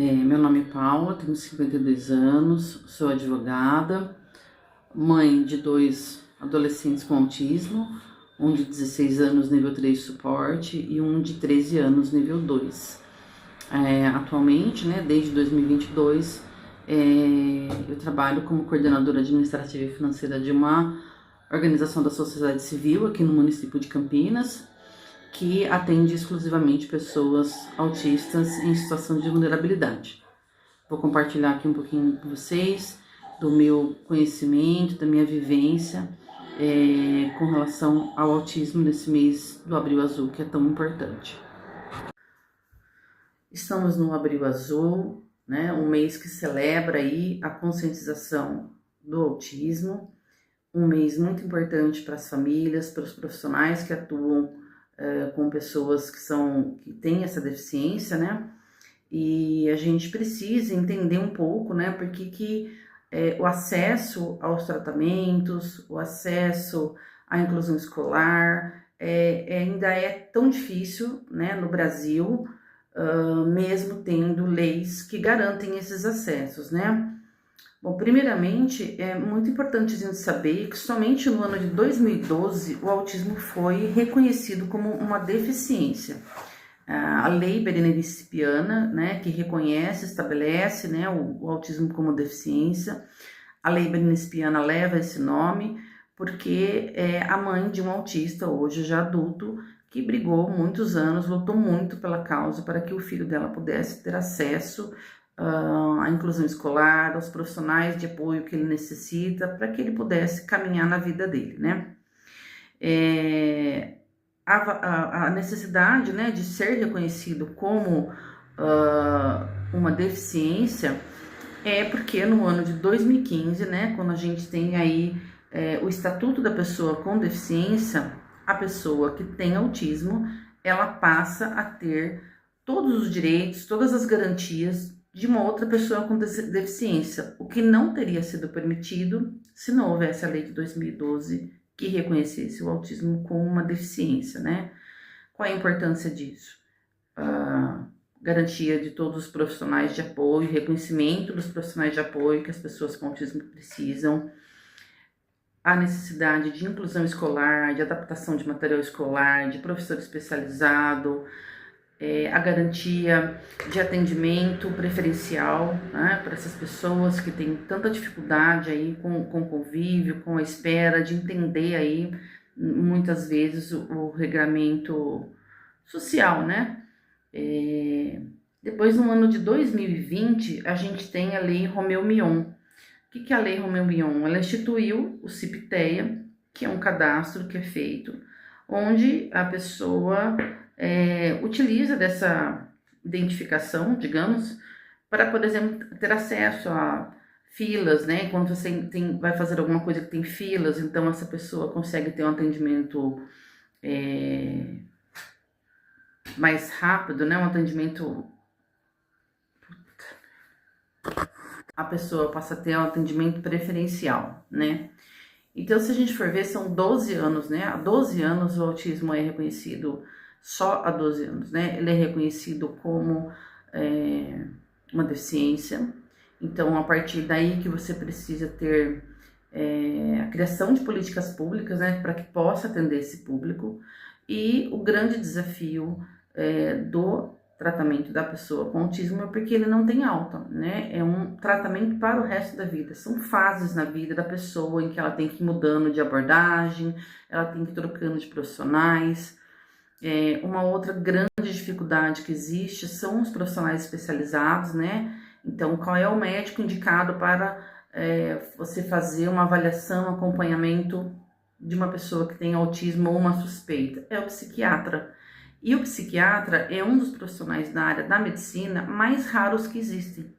Meu nome é Paula, tenho 52 anos, sou advogada, mãe de 2 adolescentes com autismo, um de 16 anos nível 3 de suporte e um de 13 anos nível 2. Atualmente, desde 2022, eu trabalho como coordenadora administrativa e financeira de uma organização da sociedade civil aqui no município de Campinas, que atende exclusivamente pessoas autistas em situação de vulnerabilidade. Vou compartilhar aqui um pouquinho com vocês do meu conhecimento, da minha vivência com relação ao autismo nesse mês do Abril Azul, que é tão importante. Estamos no Abril Azul, um mês que celebra aí a conscientização do autismo, um mês muito importante para as famílias, para os profissionais que atuam com pessoas que têm essa deficiência, E a gente precisa entender um pouco, porque o acesso aos tratamentos, o acesso à inclusão escolar ainda é tão difícil, no Brasil, mesmo tendo leis que garantem esses acessos, Bom, primeiramente, é muito importante a gente saber que somente no ano de 2012 o autismo foi reconhecido como uma deficiência. A Lei Berenice Piana, que reconhece, estabelece, o autismo como deficiência. A Lei Berenice Piana leva esse nome porque é a mãe de um autista, hoje já adulto, que brigou muitos anos, lutou muito pela causa para que o filho dela pudesse ter acesso à inclusão escolar, aos profissionais de apoio que ele necessita, para que ele pudesse caminhar na vida dele, A necessidade, de ser reconhecido como uma deficiência é porque no ano de 2015, quando a gente tem aí o Estatuto da Pessoa com Deficiência, a pessoa que tem autismo, ela passa a ter todos os direitos, todas as garantias de uma outra pessoa com deficiência, o que não teria sido permitido se não houvesse a lei de 2012 que reconhecesse o autismo como uma deficiência, Qual é a importância disso? Garantia de todos os profissionais de apoio, reconhecimento dos profissionais de apoio que as pessoas com autismo precisam, a necessidade de inclusão escolar, de adaptação de material escolar, de professor especializado, a garantia de atendimento preferencial, para essas pessoas que têm tanta dificuldade aí com o convívio, com a espera, de entender aí muitas vezes o regramento social, Depois, no ano de 2020, a gente tem a Lei Romeu-Mion. O que é a Lei Romeu-Mion? Ela instituiu o CIP-TEA, que é um cadastro que é feito, onde a pessoa utiliza dessa identificação, digamos, para, por exemplo, ter acesso a filas, Quando você vai fazer alguma coisa que tem filas, então essa pessoa consegue ter um atendimento mais rápido, um atendimento... A pessoa passa a ter um atendimento preferencial, Então, se a gente for ver, são 12 anos, Há 12 anos o autismo é reconhecido, só há 12 anos, Ele é reconhecido como uma deficiência. Então, a partir daí que você precisa ter a criação de políticas públicas, para que possa atender esse público. E o grande desafio do tratamento da pessoa com autismo é porque ele não tem alta, É um tratamento para o resto da vida. São fases na vida da pessoa em que ela tem que ir mudando de abordagem, ela tem que ir trocando de profissionais. Uma outra grande dificuldade que existe são os profissionais especializados, Então, qual é o médico indicado para você fazer uma avaliação, um acompanhamento de uma pessoa que tem autismo ou uma suspeita? É o psiquiatra. E o psiquiatra é um dos profissionais da área da medicina mais raros que existem,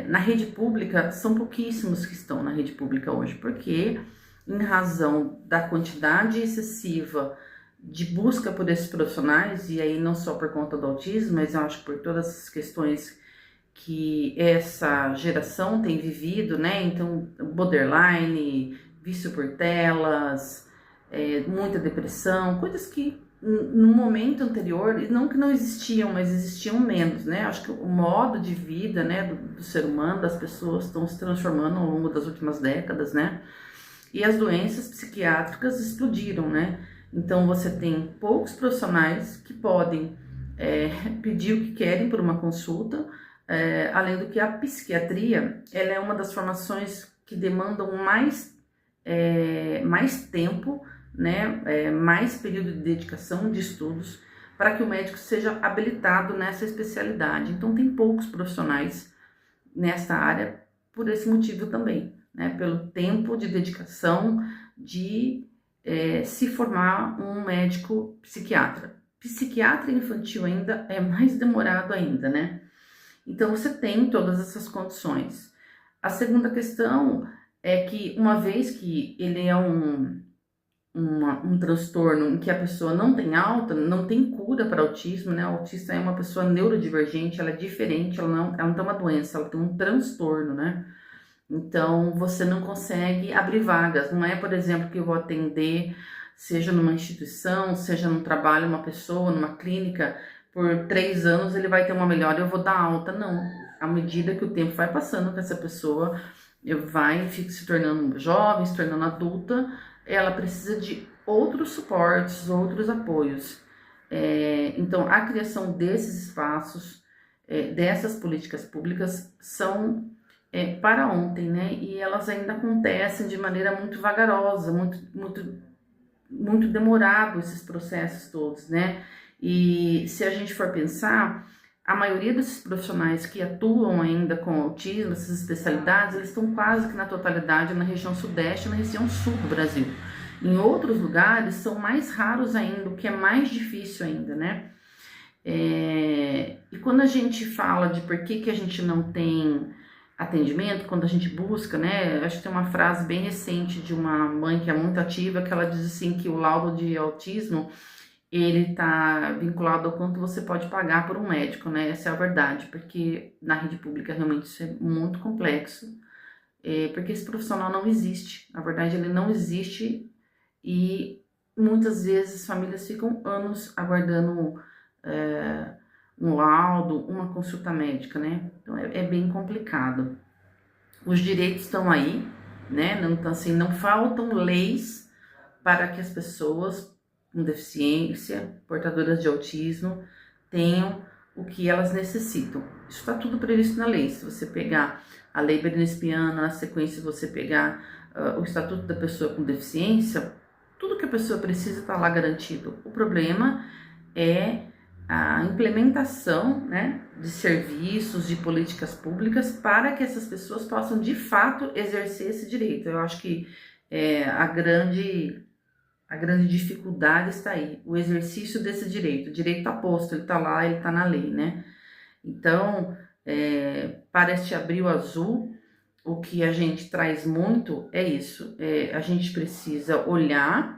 Na rede pública, são pouquíssimos que estão na rede pública hoje, porque em razão da quantidade excessiva de busca por esses profissionais, e aí não só por conta do autismo, mas eu acho por todas as questões que essa geração tem vivido, Então, borderline, vício por telas, muita depressão, coisas que no momento anterior, não que não existiam, mas existiam menos, né? Acho que o modo de vida, né, do ser humano, das pessoas, estão se transformando ao longo das últimas décadas, né? E as doenças psiquiátricas explodiram, né? Então você tem poucos profissionais que podem pedir o que querem por uma consulta, além do que a psiquiatria, ela é uma das formações que demandam mais tempo, né, mais período de dedicação de estudos para que o médico seja habilitado nessa especialidade. Então tem poucos profissionais nessa área por esse motivo também, né, pelo tempo de dedicação de se formar um médico psiquiatra. Psiquiatra infantil ainda é mais demorado ainda, né? Então você tem todas essas condições. A segunda questão é que uma vez que ele é um transtorno em que a pessoa não tem alta, não tem cura para autismo, né? O autista é uma pessoa neurodivergente, ela é diferente, ela não tem uma doença, ela tem um transtorno, né? Então, você não consegue abrir vagas. Não é, por exemplo, que eu vou atender, seja numa instituição, seja num trabalho, uma pessoa, numa clínica, por 3 anos ele vai ter uma melhora e eu vou dar alta. Não. À medida que o tempo vai passando com essa pessoa, fica se tornando jovem, se tornando adulta, ela precisa de outros suportes, outros apoios. Então, a criação desses espaços, dessas políticas públicas, são para ontem, né? E elas ainda acontecem de maneira muito vagarosa, muito demorado esses processos todos, né? E se a gente for pensar, a maioria desses profissionais que atuam ainda com autismo, essas especialidades, eles estão quase que na totalidade na região sudeste e na região sul do Brasil. Em outros lugares são mais raros ainda, o que é mais difícil ainda, né? E quando a gente fala de por que a gente não tem atendimento, quando a gente busca, né? Acho que tem uma frase bem recente de uma mãe que é muito ativa, que ela diz assim que o laudo de autismo, ele tá vinculado ao quanto você pode pagar por um médico, né? Essa é a verdade, porque na rede pública realmente isso é muito complexo, porque esse profissional não existe. Na verdade, ele não existe e muitas vezes famílias ficam anos aguardando um laudo, uma consulta médica, né? Então é bem complicado. Os direitos estão aí, né? Então, assim, não faltam leis para que as pessoas com deficiência, portadoras de autismo, tenham o que elas necessitam. Isso está tudo previsto na lei. Se você pegar a Lei Berenice-Piana, na sequência você pegar o Estatuto da Pessoa com Deficiência, tudo que a pessoa precisa está lá garantido. O problema é a implementação, né, de serviços, de políticas públicas para que essas pessoas possam de fato exercer esse direito. Eu acho que a grande dificuldade está aí, o exercício desse direito. O direito está posto, ele está lá, ele está na lei, né? Então, para este abril azul, o que a gente traz muito é isso. A gente precisa olhar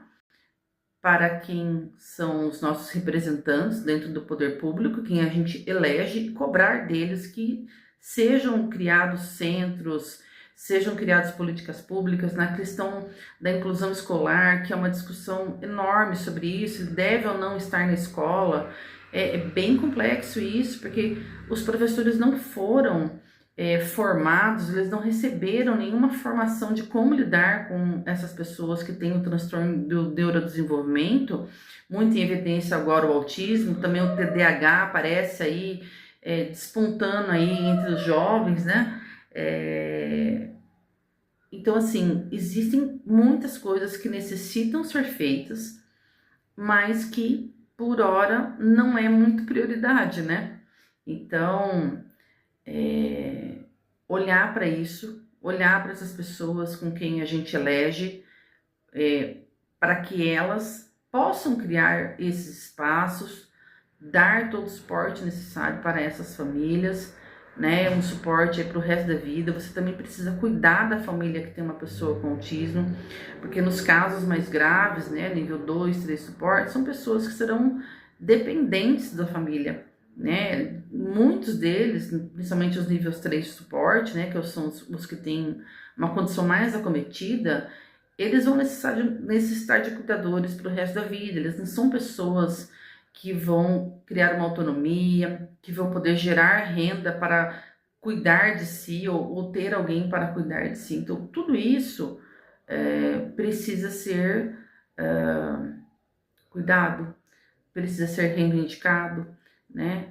para quem são os nossos representantes dentro do poder público, quem a gente elege, e cobrar deles que sejam criados centros, sejam criadas políticas públicas na questão da inclusão escolar, que é uma discussão enorme sobre isso, deve ou não estar na escola. É bem complexo isso, porque os professores não foram formados, eles não receberam nenhuma formação de como lidar com essas pessoas que têm o transtorno do neurodesenvolvimento, muito em evidência agora o autismo, também o TDAH aparece aí, despontando aí entre os jovens, né? Então, assim, existem muitas coisas que necessitam ser feitas, mas que, por hora, não é muito prioridade, né? Então, olhar para isso, olhar para essas pessoas com quem a gente elege, para que elas possam criar esses espaços, dar todo o suporte necessário para essas famílias, né? Um suporte para o resto da vida. Você também precisa cuidar da família que tem uma pessoa com autismo, porque nos casos mais graves, né, nível 2, 3 suporte, são pessoas que serão dependentes da família, né? Muitos deles, principalmente os níveis 3 de suporte, né, que são os que têm uma condição mais acometida, eles vão necessitar de cuidadores para o resto da vida. Eles não são pessoas que vão criar uma autonomia, que vão poder gerar renda para cuidar de si ou ter alguém para cuidar de si. Então, tudo isso precisa ser cuidado, precisa ser reivindicado, né?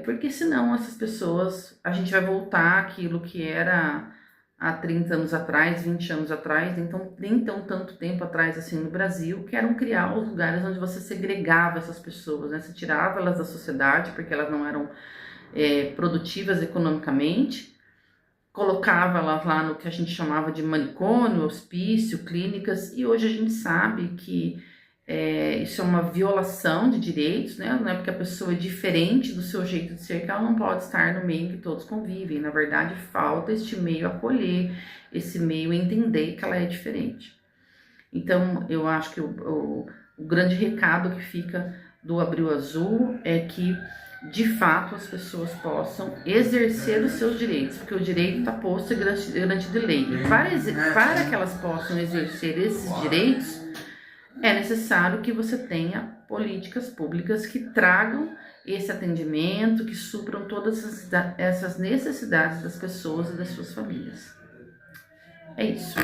Porque senão essas pessoas, a gente vai voltar àquilo que era há 30 anos atrás, 20 anos atrás, então nem tão tanto tempo atrás assim no Brasil, que eram criar os lugares onde você segregava essas pessoas, né? Você tirava elas da sociedade porque elas não eram produtivas economicamente, colocava elas lá no que a gente chamava de manicômio, hospício, clínicas, e hoje a gente sabe que isso é uma violação de direitos, né? Não é porque a pessoa é diferente do seu jeito de ser que ela não pode estar no meio em que todos convivem. Na verdade, falta este meio acolher, esse meio entender que ela é diferente. Então, eu acho que o grande recado que fica do Abril Azul é que, de fato, as pessoas possam exercer os seus direitos, porque o direito está posto e garantido em lei. E para que elas possam exercer esses direitos, é necessário que você tenha políticas públicas que tragam esse atendimento, que supram todas essas necessidades das pessoas e das suas famílias. É isso.